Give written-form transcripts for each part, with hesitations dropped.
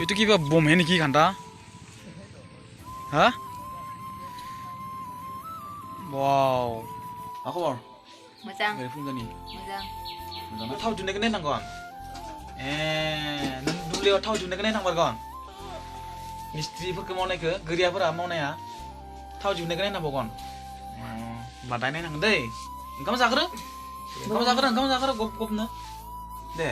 itu kiba bom he niki khanta ha wow मा खबर मोजां बेरे फुंजानि मोजां मोजां थाव दिहुननायखौ नायनांगोन नों दुब्लियाव थाव दिहुननायखौ नायनांगोन मिस्ट्रिफोरखौ मावनायखौ गोरियाफोरा मावनाया थाव दिहुननायखौ नायनांगोन बादाय नायनांगोन दै ओंखाम जाग्रो गब गबनो दे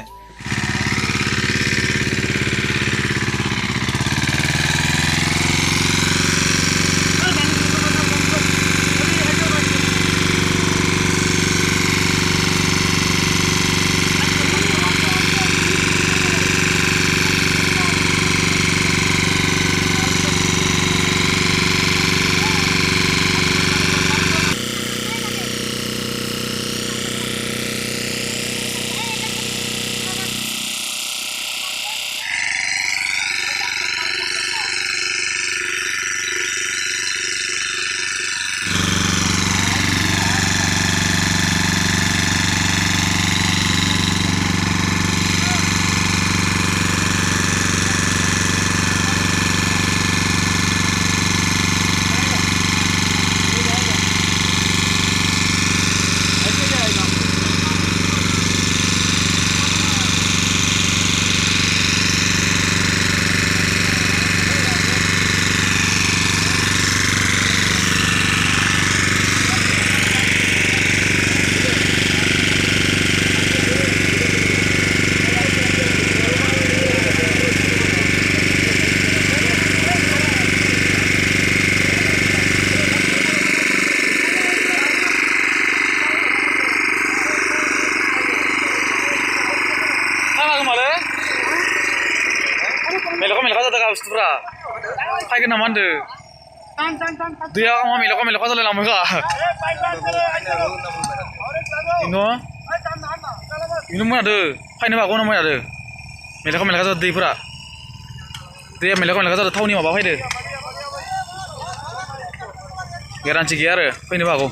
मेलखा जादों बुस्थुफ्रा फायगोन नामा होनदों दैया मेलखा जालाय लांबायखा इनो मोनादो फायनो हागौ ना मोनादो मेलखा जादों दैफोरा दैया मेलखा जादों थावनि माबा फायदो गेरान्टि गैया आरो फैनोबो हागौ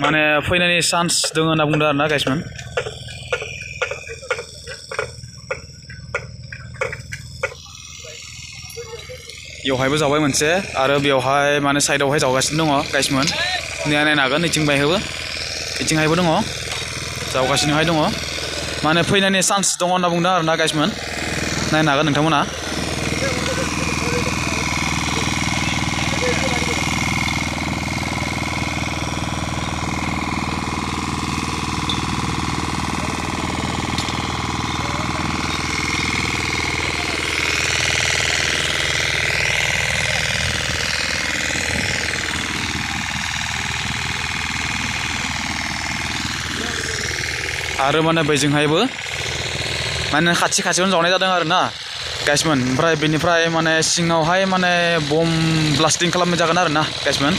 माने फैनायनि चान्स दङ होनना बुंदों आरोना गाइसमोन बेवहायबो जावबाय मोनसे आरो बेवहाय माने साइडआवहाय जावगासिनो दङ गाइसमोन नायनो हागोन इथिंहायबो दङ जावगासिनोहाय दङ माने फैनायनि चान्स दङ होनना बुंदों आरोना गाइसमोन नायनो हागोन नोंथांमोना आरो माने बैजोंहायबो माने खाथियावनो जावनाय जादों आरोना गाइसमोन ओमफ्राय बेनिफ्राय माने सिङावहाय माने बम ब्लास्टिं खालामनाय जागोन आरोना गाइसमोन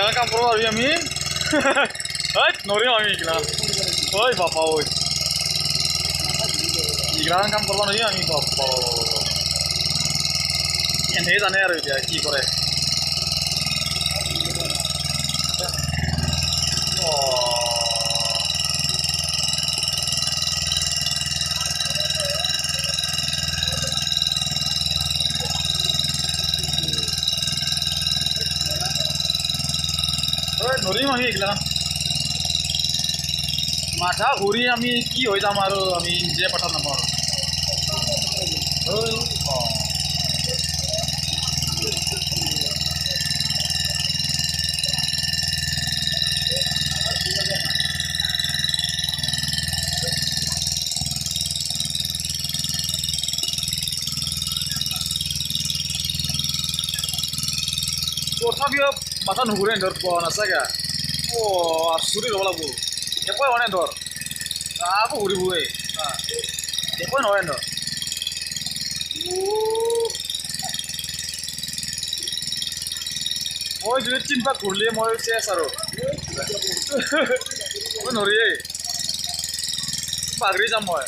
এইগিলাখান কাম কৰোঁ আৰু আমি নৰিম আমি এইগিলাখান ঐ বাপা ঐ এইগিলাখান কাম কৰিব নোৱাৰিম আমি বাপা এনেই জানে আৰু এতিয়া কি কৰে নৰিম আমি এইগিলাখান মাথা ঘূৰি আমি কি হৈ যাম আৰু আমি নিজে পঠাত নাপাওঁ আৰু তথাপিও মাথা নুঘূৰে ধৰ নাচাগে আচুৰি ল'ব লাগিব একোৱে হোৱা নাই ধৰ আকৌ ঘূৰিবই একোৱে নহয় ধৰ মই যদি তিনিপাক ঘূৰিলে মই চেছ আৰু মই নৰিয়েই পাহৰি যাম মই